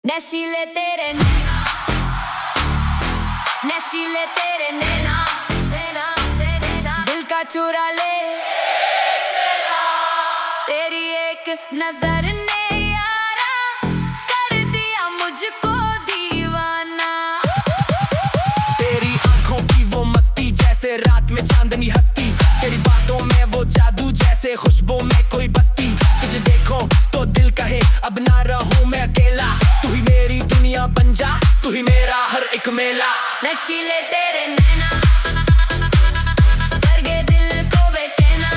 नशीले तेरे नैना, नशीले तेरे नैना, नैना नैना दिल का चुरा ले तेरी एक नजर ने यारा कर दिया मुझको दीवाना। तेरी आंखों की वो मस्ती जैसे रात में चांदनी हंसती, तेरी बातों में वो जादू जैसे खुशबू में कोई बस्ती। तुझे देखो तो दिल कहे अब ना रहूं मैं अकेला, तू ही मेरी दुनिया बन जा, तू ही मेरा हर एक मेला। नशीले तेरे नैना कर गए दिल को बेचैना।